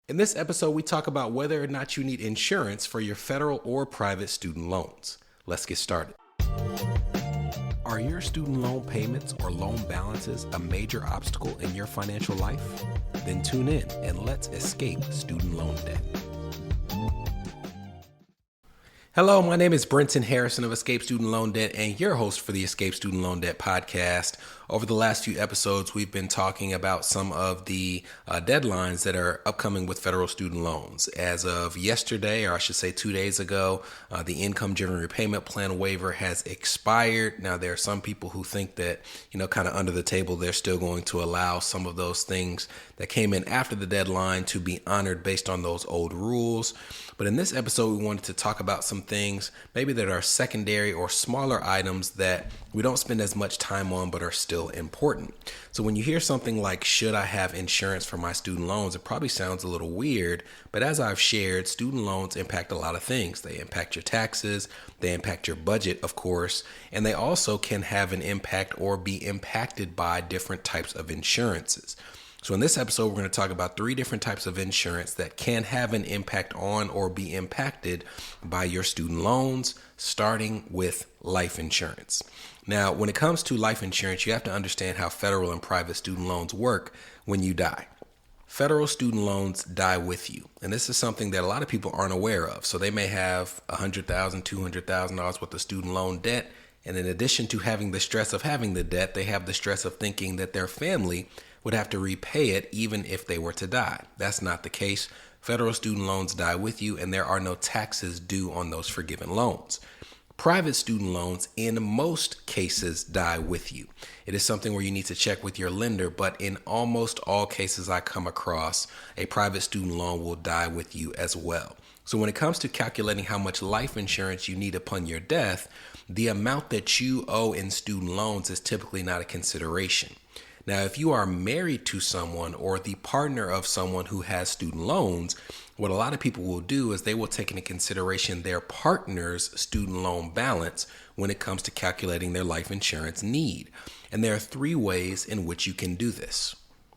In this episode, we talk about whether or not you need insurance for your federal or private student loans. Let's get started. Are your student loan payments or loan balances a major obstacle in your financial life? Then tune in and let's escape student loan debt. Hello, my name is Brenton Harrison of Escape Student Loan Debt and your host for the Escape Student Loan Debt podcast. Over the last few episodes, we've been talking about some of the deadlines that are upcoming with federal student loans. As of yesterday, or I should say 2 days ago, the income-driven repayment plan waiver has expired. Now, there are some people who think that, kind of under the table, they're still going to allow some of those things that came in after the deadline to be honored based on those old rules. But in this episode, we wanted to talk about some things maybe that are secondary or smaller items that we don't spend as much time on but are still important. So when you hear something like, should I have insurance for my student loans? It probably sounds a little weird, but as I've shared, student loans impact a lot of things. They impact your taxes, they impact your budget, of course, and they also can have an impact or be impacted by different types of insurances. So in this episode, we're going to talk about 3 different types of insurance that can have an impact on or be impacted by your student loans, starting with life insurance. Now, when it comes to life insurance, you have to understand how federal and private student loans work when you die. Federal student loans die with you. And this is something that a lot of people aren't aware of. So they may have $100,000, $200,000 worth of student loan debt. And in addition to having the stress of having the debt, they have the stress of thinking that their family would have to repay it even if they were to die. That's not the case. Federal student loans die with you, and there are no taxes due on those forgiven loans. Private student loans, in most cases, die with you. It is something where you need to check with your lender, but in almost all cases I come across, a private student loan will die with you as well. So when it comes to calculating how much life insurance you need upon your death, the amount that you owe in student loans is typically not a consideration. Now, if you are married to someone or the partner of someone who has student loans, what a lot of people will do is they will take into consideration their partner's student loan balance when it comes to calculating their life insurance need. And there are 3 ways in which you can do this.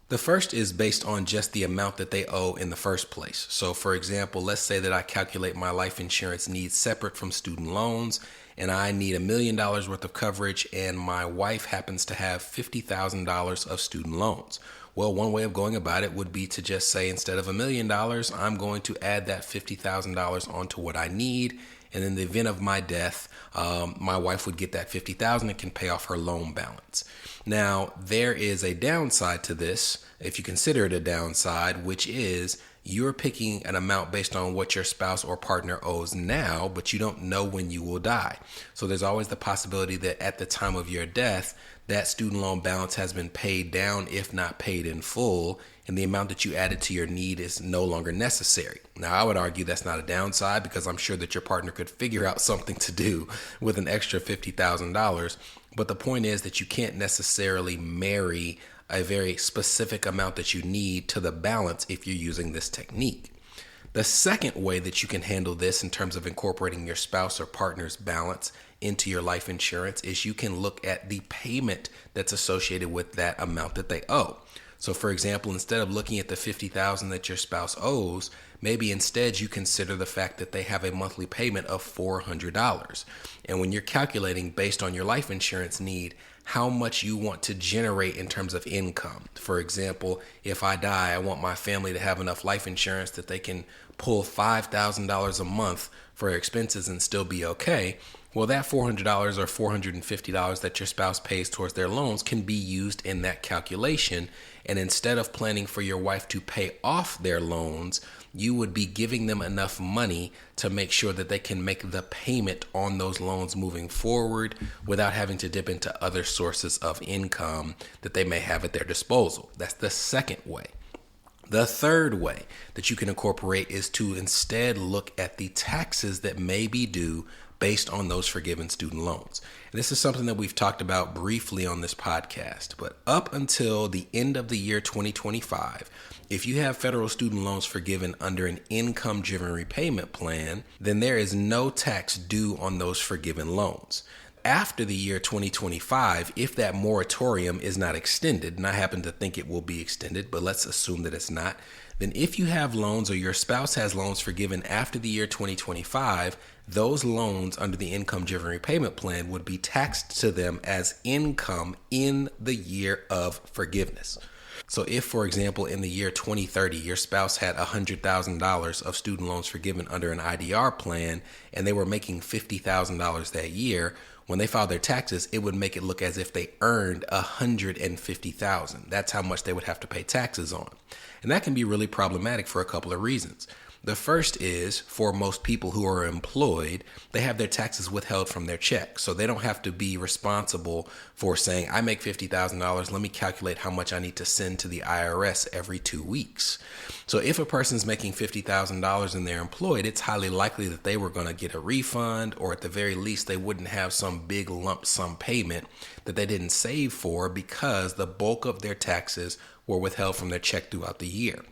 The first is based on just the amount that they owe in the first place. So for example, let's say that I calculate my life insurance needs separate from student loans, and I need $1 million worth of coverage, and my wife happens to have $50,000 of student loans. Well, one way of going about it would be to just say, instead of $1 million, I'm going to add that $50,000 onto what I need. And in the event of my death, my wife would get that $50,000 and can pay off her loan balance. Now, there is a downside to this, if you consider it a downside, which is you're picking an amount based on what your spouse or partner owes now, but you don't know when you will die. So there's always the possibility that at the time of your death, that student loan balance has been paid down, if not paid in full, and the amount that you added to your need is no longer necessary. Now, I would argue that's not a downside because I'm sure that your partner could figure out something to do with an extra $50,000. But the point is that you can't necessarily marry a very specific amount that you need to the balance if you're using this technique. The second way that you can handle this in terms of incorporating your spouse or partner's balance into your life insurance is you can look at the payment that's associated with that amount that they owe. So for example, instead of looking at the $50,000 that your spouse owes, maybe instead you consider the fact that they have a monthly payment of $400. And when you're calculating based on your life insurance need, how much you want to generate in terms of income. For example, if I die, I want my family to have enough life insurance that they can pull $5,000 a month for expenses and still be okay. Well, that $400 or $450 that your spouse pays towards their loans can be used in that calculation. And instead of planning for your wife to pay off their loans, you would be giving them enough money to make sure that they can make the payment on those loans moving forward without having to dip into other sources of income that they may have at their disposal. That's the second way. The third way that you can incorporate is to instead look at the taxes that may be due based on those forgiven student loans. And this is something that we've talked about briefly on this podcast, but up until the end of the year 2025, if you have federal student loans forgiven under an income-driven repayment plan, then there is no tax due on those forgiven loans. After the year 2025, if that moratorium is not extended, and I happen to think it will be extended, but let's assume that it's not, then if you have loans or your spouse has loans forgiven after the year 2025, those loans under the income-driven repayment plan would be taxed to them as income in the year of forgiveness. So if, for example, in the year 2030, your spouse had $100,000 of student loans forgiven under an IDR plan, and they were making $50,000 that year, when they filed their taxes, it would make it look as if they earned $150,000. That's how much they would have to pay taxes on. And that can be really problematic for a couple of reasons. The first is, for most people who are employed, they have their taxes withheld from their check. So they don't have to be responsible for saying, I make $50,000, let me calculate how much I need to send to the IRS every 2 weeks. So if a person's making $50,000 and they're employed, it's highly likely that they were going to get a refund, or at the very least, they wouldn't have some big lump sum payment that they didn't save for because the bulk of their taxes were withheld from their check throughout the year.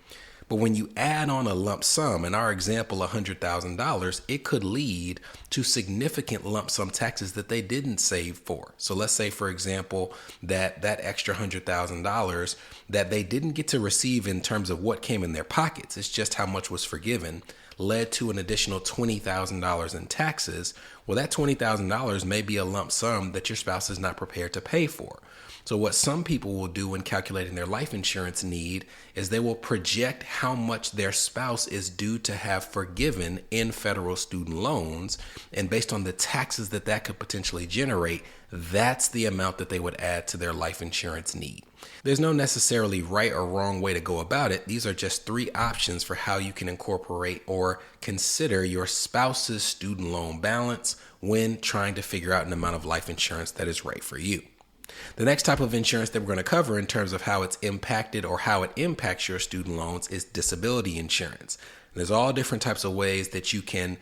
But when you add on a lump sum, in our example, $100,000, it could lead to significant lump sum taxes that they didn't save for. So let's say, for example, that extra $100,000 that they didn't get to receive in terms of what came in their pockets, it's just how much was forgiven, led to an additional $20,000 in taxes. Well, that $20,000 may be a lump sum that your spouse is not prepared to pay for. So what some people will do when calculating their life insurance need is they will project how much their spouse is due to have forgiven in federal student loans. And based on the taxes that could potentially generate, that's the amount that they would add to their life insurance need. There's no necessarily right or wrong way to go about it. These are just 3 options for how you can incorporate or consider your spouse's student loan balance when trying to figure out an amount of life insurance that is right for you. The next type of insurance that we're going to cover in terms of how it's impacted or how it impacts your student loans is disability insurance. And there's all different types of ways that you can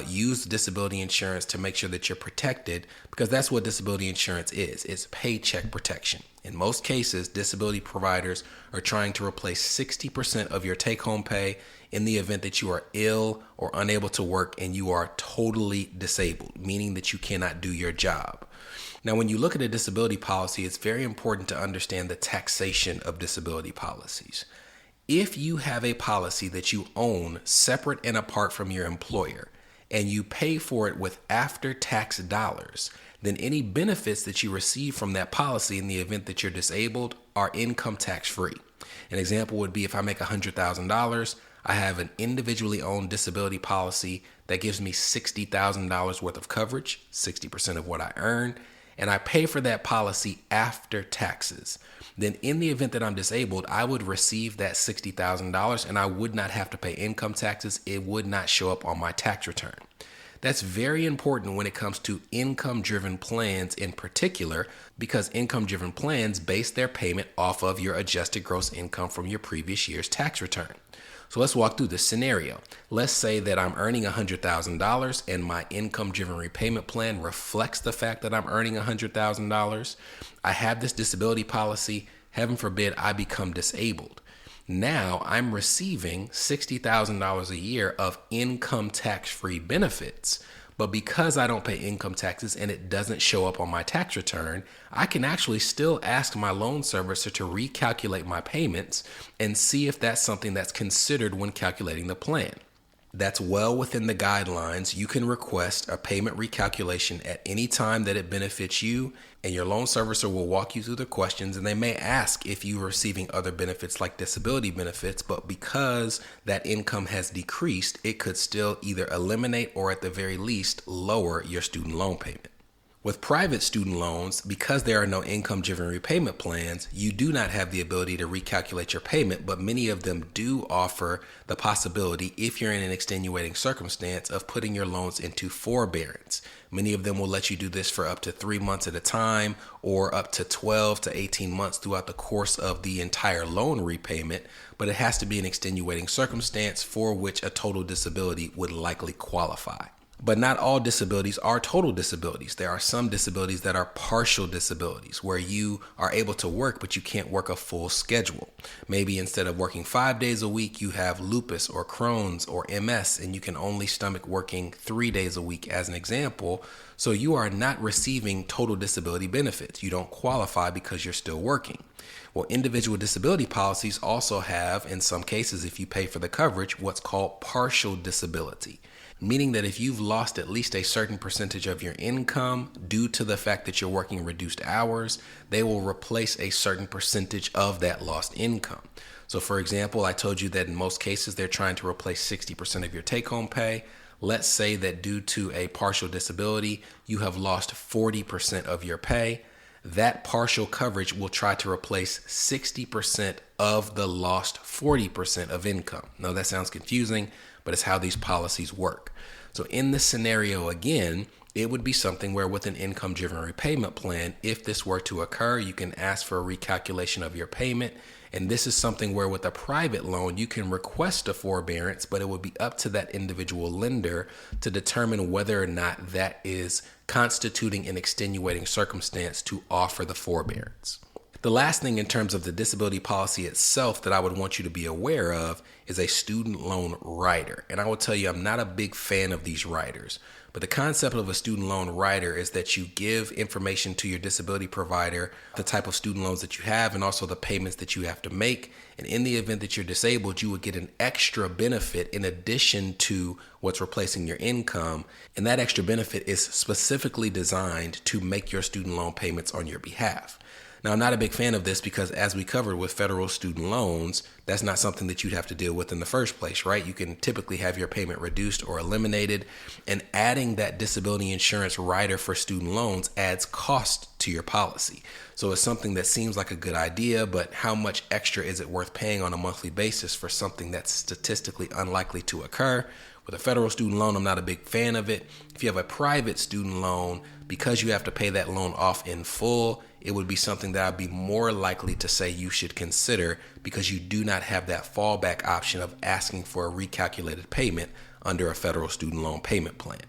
use disability insurance to make sure that you're protected, because that's what disability insurance is. It's paycheck protection. In most cases, disability providers are trying to replace 60% of your take-home pay in the event that you are ill or unable to work and you are totally disabled, meaning that you cannot do your job. Now, when you look at a disability policy, it's very important to understand the taxation of disability policies. If you have a policy that you own separate and apart from your employer, and you pay for it with after-tax dollars, then any benefits that you receive from that policy in the event that you're disabled are income tax-free. An example would be if I make $100,000, I have an individually owned disability policy that gives me $60,000 worth of coverage, 60% of what I earn, and I pay for that policy after taxes. Then in the event that I'm disabled, I would receive that $60,000 and I would not have to pay income taxes. It would not show up on my tax return. That's very important when it comes to income-driven plans in particular, because income-driven plans base their payment off of your adjusted gross income from your previous year's tax return. So let's walk through this scenario. Let's say that I'm earning $100,000 and my income-driven repayment plan reflects the fact that I'm earning $100,000. I have this disability policy. Heaven forbid I become disabled. Now I'm receiving $60,000 a year of income tax-free benefits. But because I don't pay income taxes and it doesn't show up on my tax return, I can actually still ask my loan servicer to recalculate my payments and see if that's something that's considered when calculating the plan. That's well within the guidelines. You can request a payment recalculation at any time that it benefits you, and your loan servicer will walk you through the questions, and they may ask if you are receiving other benefits like disability benefits, but because that income has decreased, it could still either eliminate or at the very least lower your student loan payment. With private student loans, because there are no income-driven repayment plans, you do not have the ability to recalculate your payment, but many of them do offer the possibility, if you're in an extenuating circumstance, of putting your loans into forbearance. Many of them will let you do this for up to 3 months at a time or up to 12 to 18 months throughout the course of the entire loan repayment, but it has to be an extenuating circumstance for which a total disability would likely qualify. But not all disabilities are total disabilities. There are some disabilities that are partial disabilities where you are able to work, but you can't work a full schedule. Maybe instead of working 5 days a week, you have lupus or Crohn's or MS, and you can only stomach working 3 days a week as an example. So you are not receiving total disability benefits. You don't qualify because you're still working. Well, individual disability policies also have, in some cases, if you pay for the coverage, what's called partial disability, meaning that if you've lost at least a certain percentage of your income due to the fact that you're working reduced hours, they will replace a certain percentage of that lost income. So for example, I told you that in most cases, they're trying to replace 60% of your take-home pay. Let's say that due to a partial disability, you have lost 40% of your pay. That partial coverage will try to replace 60% of the lost 40% of income. Now that sounds confusing, but it's how these policies work. So in this scenario, again, it would be something where with an income-driven repayment plan, if this were to occur, you can ask for a recalculation of your payment. And this is something where with a private loan, you can request a forbearance, but it would be up to that individual lender to determine whether or not that is constituting an extenuating circumstance to offer the forbearance. The last thing in terms of the disability policy itself that I would want you to be aware of is a student loan rider. And I will tell you, I'm not a big fan of these riders, but the concept of a student loan rider is that you give information to your disability provider, the type of student loans that you have, and also the payments that you have to make. And in the event that you're disabled, you would get an extra benefit in addition to what's replacing your income. And that extra benefit is specifically designed to make your student loan payments on your behalf. Now, I'm not a big fan of this because as we covered with federal student loans, that's not something that you'd have to deal with in the first place, right? You can typically have your payment reduced or eliminated, and adding that disability insurance rider for student loans adds cost to your policy. So it's something that seems like a good idea, but how much extra is it worth paying on a monthly basis for something that's statistically unlikely to occur? With a federal student loan, I'm not a big fan of it. If you have a private student loan, because you have to pay that loan off in full, it would be something that I'd be more likely to say you should consider because you do not have that fallback option of asking for a recalculated payment under a federal student loan payment plan.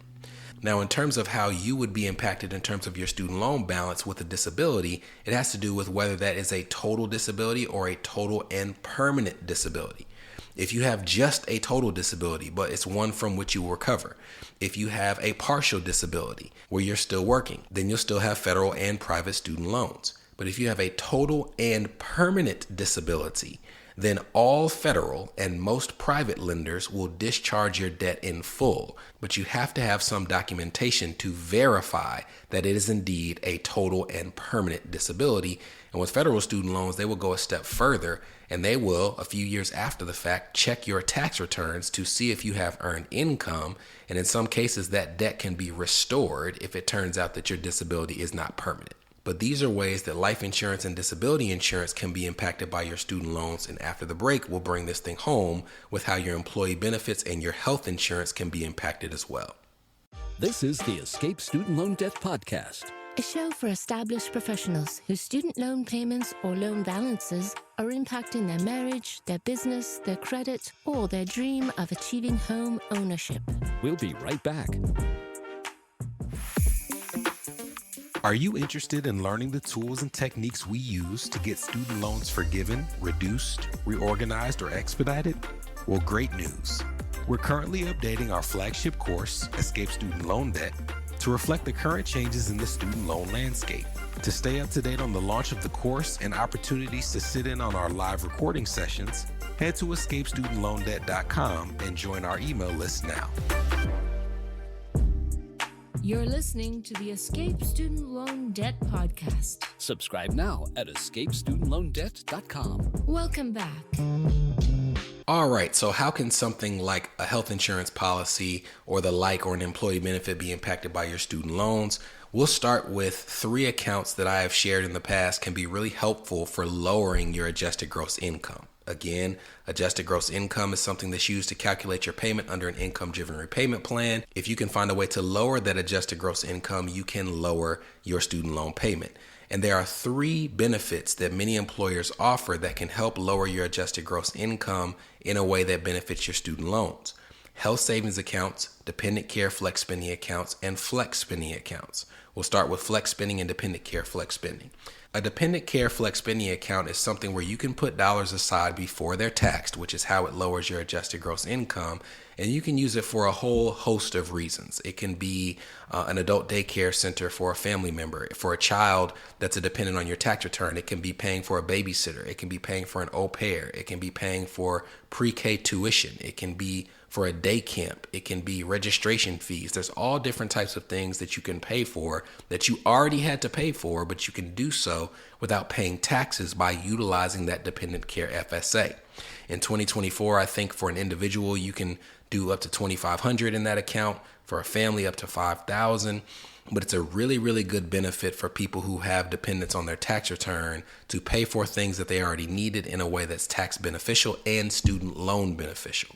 Now, in terms of how you would be impacted in terms of your student loan balance with a disability, it has to do with whether that is a total disability or a total and permanent disability. If you have just a total disability, but it's one from which you will recover. If you have a partial disability where you're still working, then you'll still have federal and private student loans. But if you have a total and permanent disability, then all federal and most private lenders will discharge your debt in full, but you have to have some documentation to verify that it is indeed a total and permanent disability. And with federal student loans, they will go a step further and they will, a few years after the fact, check your tax returns to see if you have earned income. And in some cases, that debt can be restored if it turns out that your disability is not permanent. But these are ways that life insurance and disability insurance can be impacted by your student loans. And after the break, we'll bring this thing home with how your employee benefits and your health insurance can be impacted as well. This is the Escape Student Loan Debt Podcast. A show for established professionals whose student loan payments or loan balances are impacting their marriage, their business, their credit, or their dream of achieving home ownership. We'll be right back. Are you interested in learning the tools and techniques we use to get student loans forgiven, reduced, reorganized, or expedited? Well, great news. We're currently updating our flagship course, Escape Student Loan Debt, to reflect the current changes in the student loan landscape. To stay up to date on the launch of the course and opportunities to sit in on our live recording sessions, head to escapestudentloandebt.com and join our email list now. You're listening to the Escape Student Loan Debt Podcast. Subscribe now at escapestudentloandebt.com. Welcome back. All right, so how can something like a health insurance policy or the like or an employee benefit be impacted by your student loans? We'll start with 3 accounts that I have shared in the past can be really helpful for lowering your adjusted gross income. Again, adjusted gross income is something that's used to calculate your payment under an income-driven repayment plan. If you can find a way to lower that adjusted gross income, you can lower your student loan payment. And there are 3 benefits that many employers offer that can help lower your adjusted gross income in a way that benefits your student loans: health savings accounts, dependent care flex spending accounts, and flex spending accounts. We'll start with flex spending and dependent care flex spending. A dependent care flex spending account is something where you can put dollars aside before they're taxed, which is how it lowers your adjusted gross income, and you can use it for a whole host of reasons. It can be an adult daycare center for a family member. For a child that's a dependent on your tax return, it can be paying for a babysitter. It can be paying for an au pair. It can be paying for pre-K tuition. It can be for a day camp. It can be registration fees. There's all different types of things that you can pay for that you already had to pay for, but you can do so without paying taxes by utilizing that dependent care FSA. In 2024, I think for an individual, you can do up to $2,500 in that account, for a family up to $5,000. But it's a really, really good benefit for people who have dependents on their tax return to pay for things that they already needed in a way that's tax beneficial and student loan beneficial.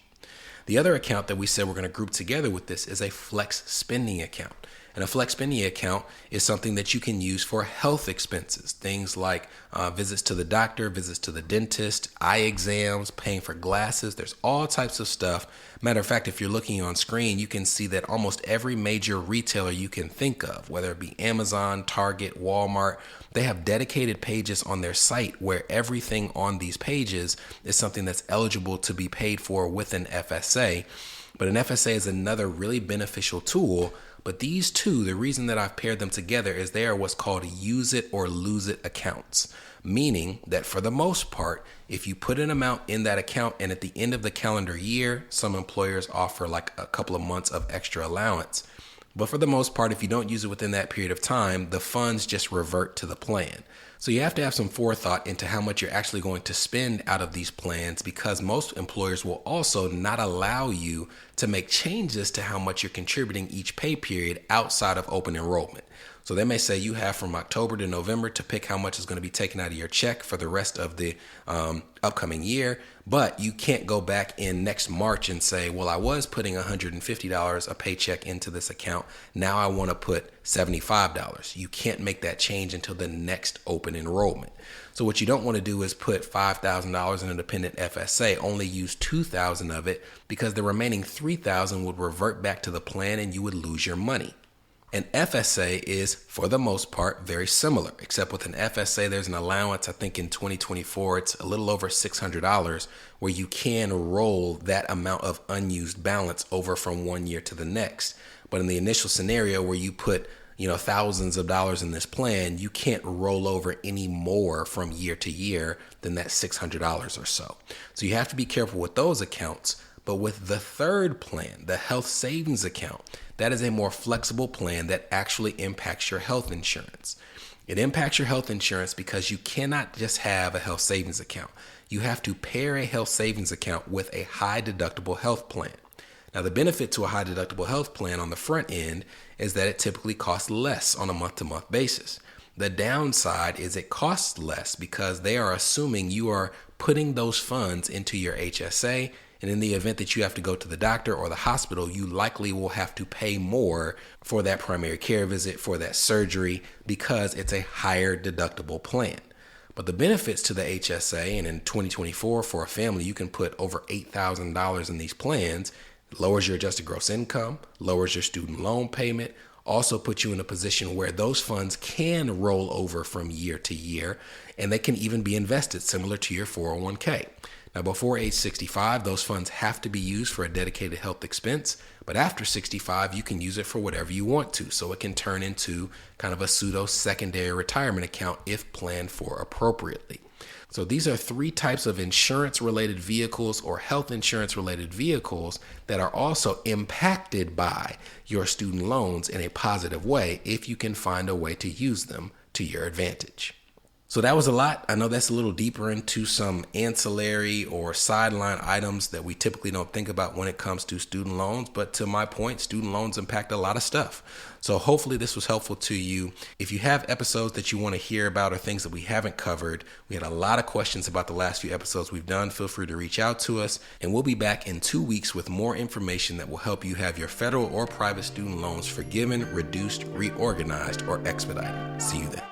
The other account that we said we're going to group together with this is a flex spending account. And a flex spending account is something that you can use for health expenses, things like visits to the doctor, visits to the dentist, eye exams, paying for glasses. There's all types of stuff. Matter of fact, if you're looking on screen, you can see that almost every major retailer you can think of, whether it be Amazon, Target, Walmart, they have dedicated pages on their site where everything on these pages is something that's eligible to be paid for with an FSA. But an FSA is another really beneficial tool. But these two, the reason that I've paired them together is they are what's called use it or lose it accounts. Meaning that for the most part, if you put an amount in that account and at the end of the calendar year, some employers offer like a couple of months of extra allowance. But for the most part, if you don't use it within that period of time, the funds just revert to the plan. So you have to have some forethought into how much you're actually going to spend out of these plans, because most employers will also not allow you to make changes to how much you're contributing each pay period outside of open enrollment. So they may say you have from October to November to pick how much is going to be taken out of your check for the rest of the upcoming year, but you can't go back in next March and say, well, I was putting $150 a paycheck into this account. Now I want to put $75. You can't make that change until the next open enrollment. So what you don't want to do is put $5,000 in a dependent FSA, only use $2,000 of it, because the remaining $3,000 would revert back to the plan and you would lose your money. An FSA is, for the most part, very similar, except with an FSA, there's an allowance. I think in 2024, it's a little over $600 where you can roll that amount of unused balance over from one year to the next. But in the initial scenario where you put thousands of dollars in this plan, you can't roll over any more from year to year than that $600 or so. So you have to be careful with those accounts. But with the third plan, the health savings account, that is a more flexible plan that actually impacts your health insurance. It impacts your health insurance because you cannot just have a health savings account. You have to pair a health savings account with a high deductible health plan. Now, the benefit to a high deductible health plan on the front end is that it typically costs less on a month-to-month basis. The downside is it costs less because they are assuming you are putting those funds into your HSA, and in the event that you have to go to the doctor or the hospital, you likely will have to pay more for that primary care visit, for that surgery, because it's a higher deductible plan. But the benefits to the HSA, and in 2024 for a family, you can put over $8,000 in these plans. It lowers your adjusted gross income, lowers your student loan payment, also puts you in a position where those funds can roll over from year to year, and they can even be invested similar to your 401k. Now, before age 65, those funds have to be used for a dedicated health expense, but after 65, you can use it for whatever you want to. So it can turn into kind of a pseudo secondary retirement account if planned for appropriately. So these are three types of insurance-related vehicles or health insurance-related vehicles that are also impacted by your student loans in a positive way if you can find a way to use them to your advantage. So that was a lot. I know that's a little deeper into some ancillary or sideline items that we typically don't think about when it comes to student loans. But to my point, student loans impact a lot of stuff. So hopefully this was helpful to you. If you have episodes that you want to hear about or things that we haven't covered, we had a lot of questions about the last few episodes we've done. Feel free to reach out to us, and we'll be back in 2 weeks with more information that will help you have your federal or private student loans forgiven, reduced, reorganized, or expedited. See you then.